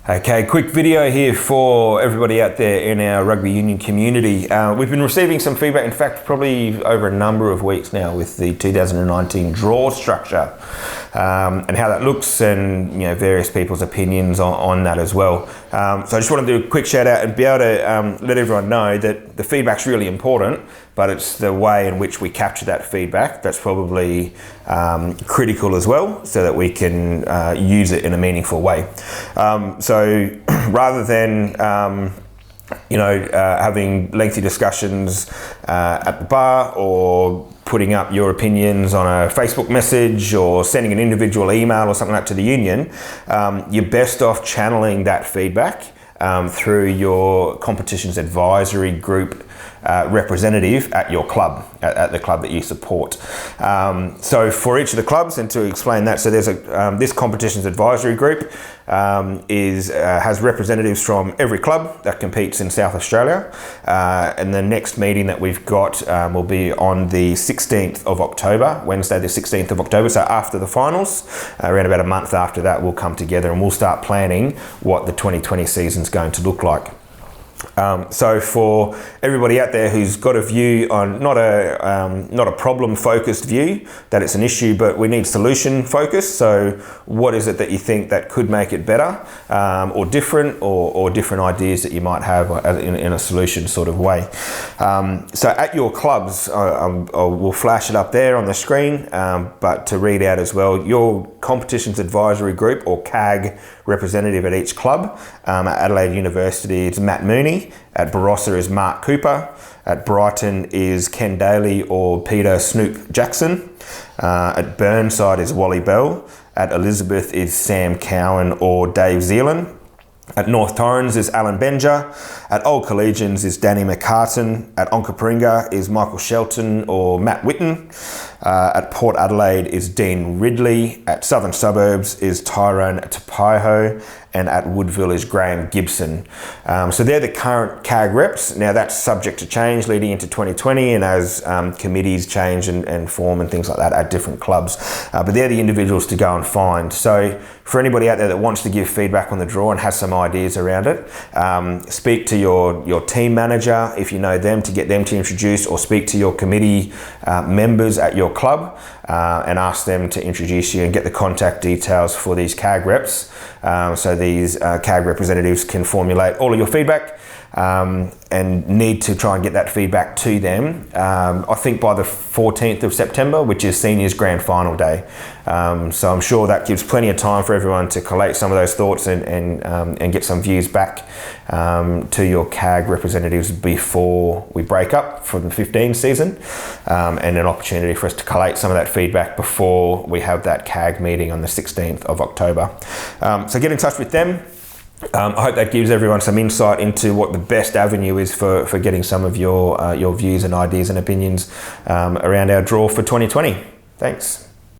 Okay, quick video here for everybody out there in our rugby union community. We've been receiving some feedback, in fact, probably over a number of weeks now with the 2019 draw structure and how that looks, and various people's opinions on that as well. So I just want to do a quick shout out and be able to let everyone know that the feedback's really important, but it's the way in which we capture that feedback that's probably critical as well, so that we can use it in a meaningful way. So rather than having lengthy discussions at the bar, or putting up your opinions on a Facebook message, or sending an individual email or something like to the union, you're best off channeling that feedback through your competitions advisory group representative at your club, at the club that you support. So for each of the clubs, and to explain that, so there's this competitions advisory group has representatives from every club that competes in South Australia, and the next meeting that we've got will be on the 16th of October, Wednesday the 16th of October, so after the finals. Around about a month after that, we'll come together and we'll start planning what the 2020 season's going to look like. So for everybody out there who's got a view on not a problem focused view that it's an issue, but we need solution focused. So what is it that you think that could make it better, or different, or different ideas that you might have in a solution sort of way. So at your clubs, we'll flash it up there on the screen, but to read out as well, your competitions advisory group, or CAG representative at each club. At Adelaide University, it's Matt Mooney. At Barossa is Mark Cooper. At Brighton is Ken Daly or Peter Snoop Jackson. At Burnside is Wally Bell. At Elizabeth is Sam Cowan or Dave Zeelan. At North Torrens is Alan Benja. At Old Collegians is Danny McCartan. At Onkaparinga is Michael Shelton or Matt Witten. At Port Adelaide is Dean Ridley. At Southern Suburbs is Tyrone Tapaiho. And at Woodville is Graham Gibson. So they're the current CAG reps. Now that's subject to change leading into 2020, and as committees change and form and things like that at different clubs. But they're the individuals to go and find. So for anybody out there that wants to give feedback on the draw and has some ideas around it, speak to your team manager if you know them, to get them to introduce, or speak to your committee members at your club and ask them to introduce you and get the contact details for these CAG reps. So these CAG representatives can formulate all of your feedback, and need to try and get that feedback to them, I think by the 14th of September, which is Seniors Grand Final Day. So I'm sure that gives plenty of time for everyone to collate some of those thoughts and get some views back to your CAG representatives before we break up for the 15 season, and an opportunity for us to collate some of that feedback before we have that CAG meeting on the 16th of October. So get in touch with them. I hope that gives everyone some insight into what the best avenue is for getting some of your views and ideas and opinions around our draw for 2020. Thanks.